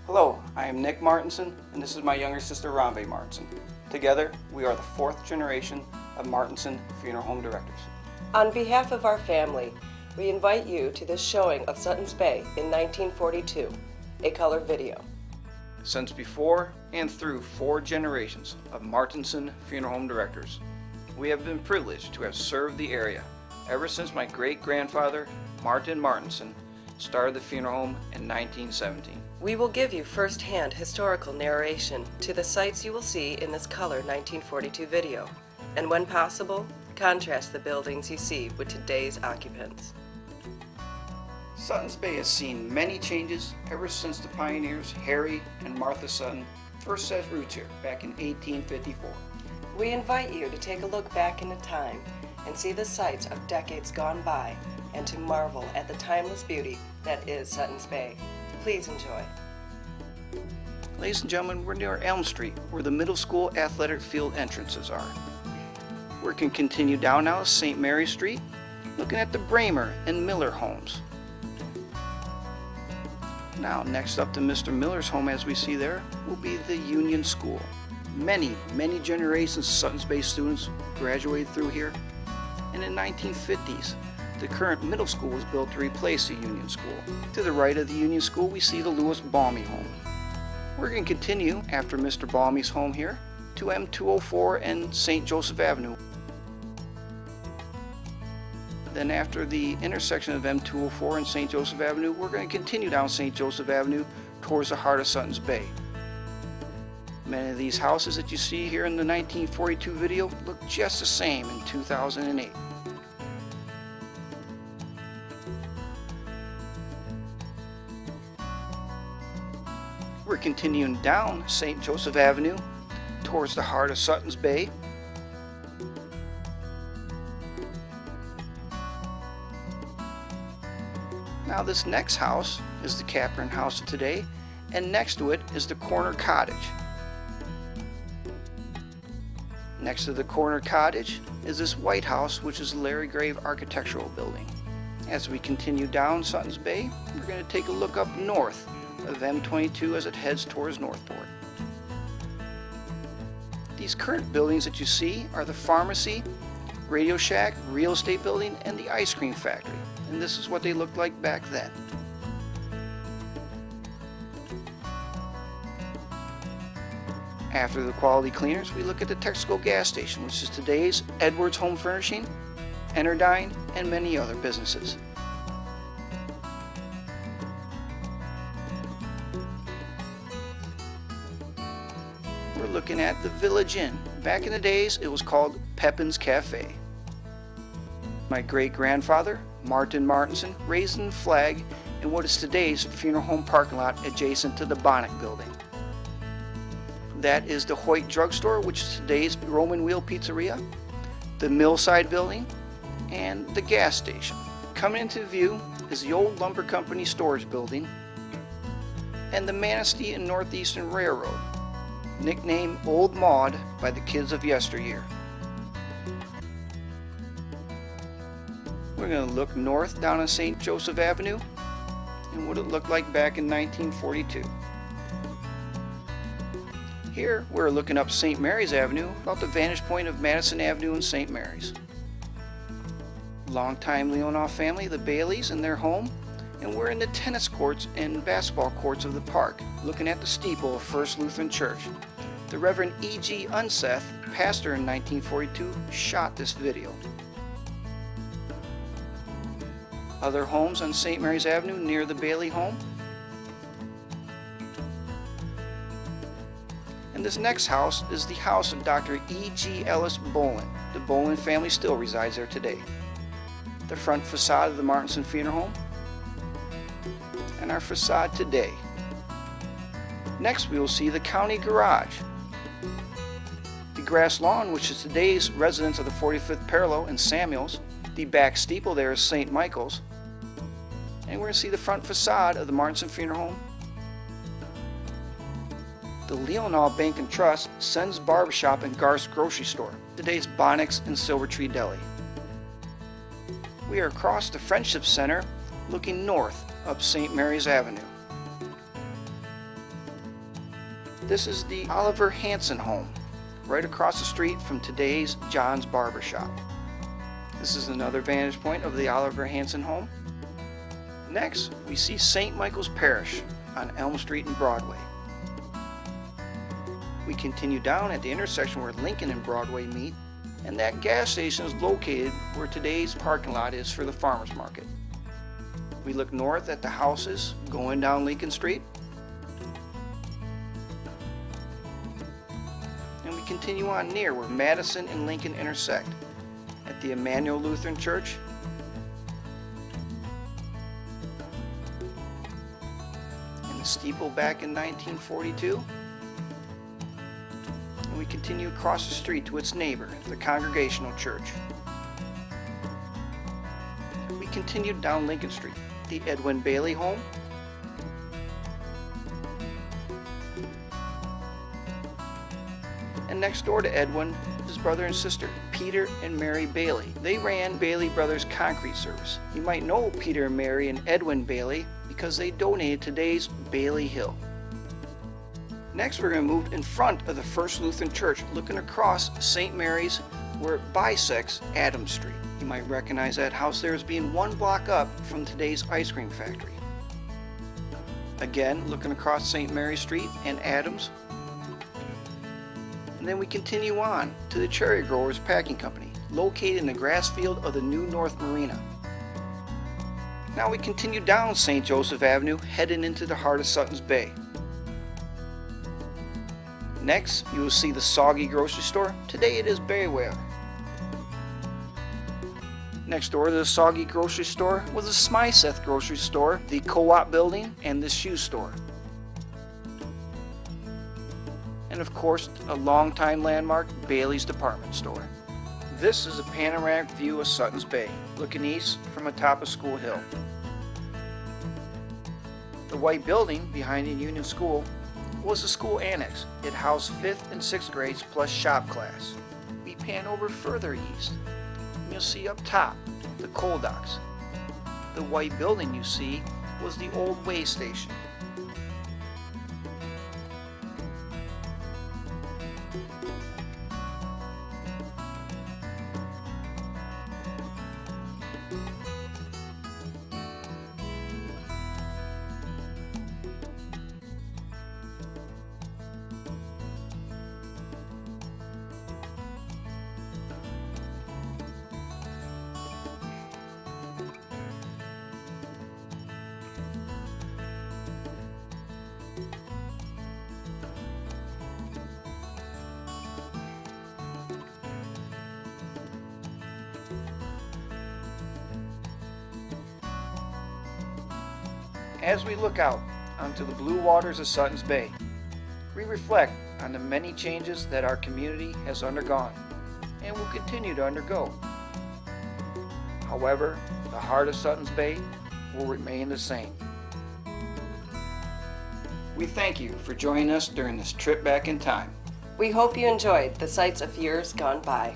Hello, I am Nick Martinson, and this is my younger sister, Ronve Martinson. Together, we are the fourth generation of Martinson Funeral Home Directors. On behalf of our family, we invite you to this showing of Suttons Bay in 1942, a color video. Since before and through 4 generations of Martinson Funeral Home Directors, we have been privileged to have served the area ever since my great-grandfather, Martin Martinson, started the funeral home in 1917. We will give you first-hand historical narration to the sights you will see in this color 1942 video, and when possible, contrast the buildings you see with today's occupants. Suttons Bay has seen many changes ever since the pioneers Harry and Martha Sutton first set roots here back in 1854. We invite you to take a look back into time and see the sights of decades gone by and to marvel at the timeless beauty that is Suttons Bay. Please enjoy. Ladies and gentlemen, we're near Elm Street, where the middle school athletic field entrances are. We can continue down now to St. Mary Street, looking at the Bramer and Miller homes. Now, next up to Mr. Miller's home, as we see there, will be the Union School. Many generations of Suttons Bay students graduated through here, and in the 1950s, the current middle school was built to replace the Union School. To the right of the Union School, we see the Lewis Balmy home. We're going to continue after Mr. Balmy's home here to M204 and St. Joseph Avenue. Then after the intersection of M204 and St. Joseph Avenue, we're going to continue down St. Joseph Avenue towards the heart of Suttons Bay. Many of these houses that you see here in the 1942 video look just the same in 2008. We're continuing down St. Joseph Avenue towards the heart of Suttons Bay. Now this next house is the Capron house of today, and next to it is the corner cottage. Next to the corner cottage is this White House, which is Larry Grave Architectural Building. As we continue down Suttons Bay, we're going to take a look up north of M22 as it heads towards Northport. These current buildings that you see are the pharmacy, Radio Shack, real estate building, and the ice cream factory. And this is what they looked like back then. After the quality cleaners, we look at the Texaco gas station, which is today's Edwards Home Furnishing, Enterdyne, and many other businesses. We're looking at the Village Inn. Back in the days, it was called Pepin's Cafe. My great-grandfather, Martin Martinson, raised in Flag in what is today's funeral home parking lot adjacent to the Bonnet building. That is the Hoyt Drugstore, which is today's Roman Wheel Pizzeria, the Millside building, and the gas station. Coming into view is the old lumber company storage building and the Manistee and Northeastern Railroad, nicknamed Old Maud by the kids of yesteryear. We're going to look north down on St. Joseph Avenue and what it looked like back in 1942. Here we're looking up St. Mary's Avenue, about the vantage point of Madison Avenue and St. Mary's. Longtime Leonoff family, the Baileys, in their home, and we're in the tennis courts and basketball courts of the park, looking at the steeple of First Lutheran Church. The Reverend E.G. Unseth, pastor in 1942, shot this video. Other homes on St. Mary's Avenue near the Bailey home. And this next house is the house of Dr. E.G. Ellis Bolin. The Bolin family still resides there today. The front facade of the Martinson Funeral Home, and our facade today. Next we will see the county garage. The grass lawn, which is today's residence of the 45th Parallel in Samuels. The back steeple there is St. Michael's. And we're going to see the front facade of the Martinson Funeral Home. The Leonall Bank and Trust, Sen's Barbershop, and Garth's Grocery Store. Today's Bonnex and Silver Tree Deli. We are across the Friendship Center, looking north up St. Mary's Avenue. This is the Oliver Hanson home, right across the street from today's John's Barber Shop. This is another vantage point of the Oliver Hanson home. Next, we see St. Michael's Parish on Elm Street and Broadway. We continue down at the intersection where Lincoln and Broadway meet, and that gas station is located where today's parking lot is for the farmers market. We look north at the houses going down Lincoln Street, and we continue on near where Madison and Lincoln intersect at the Emmanuel Lutheran Church, and the steeple back in 1942. And we continue across the street to its neighbor, the Congregational Church. We continue down Lincoln Street, the Edwin Bailey home, and next door to Edwin, his brother and sister, Peter and Mary Bailey. They ran Bailey Brothers Concrete Service. You might know Peter and Mary and Edwin Bailey because they donated today's Bailey Hill. Next, we're going to move in front of the First Lutheran Church, looking across St. Mary's where it bisects Adams Street. You might recognize that house there as being one block up from today's ice cream factory. Again, looking across St. Mary's Street and Adams. And then we continue on to the Cherry Growers Packing Company, located in the grass field of the New North Marina. Now we continue down St. Joseph Avenue, heading into the heart of Suttons Bay. Next, you will see the Soggy Grocery Store. Today it is Baywear. Next door to the Soggy Grocery Store was the Smyseth Grocery Store, the Co-op Building, and the shoe store. And of course, a longtime landmark, Bailey's Department Store. This is a panoramic view of Suttons Bay, looking east from atop of School Hill. The white building behind the Union School was the school annex. It housed 5th and 6th grades plus shop class. We pan over further east, and you'll see up top the coal docks. The white building you see was the old way station. As we look out onto the blue waters of Suttons Bay, we reflect on the many changes that our community has undergone and will continue to undergo. However, the heart of Suttons Bay will remain the same. We thank you for joining us during this trip back in time. We hope you enjoyed the sights of years gone by.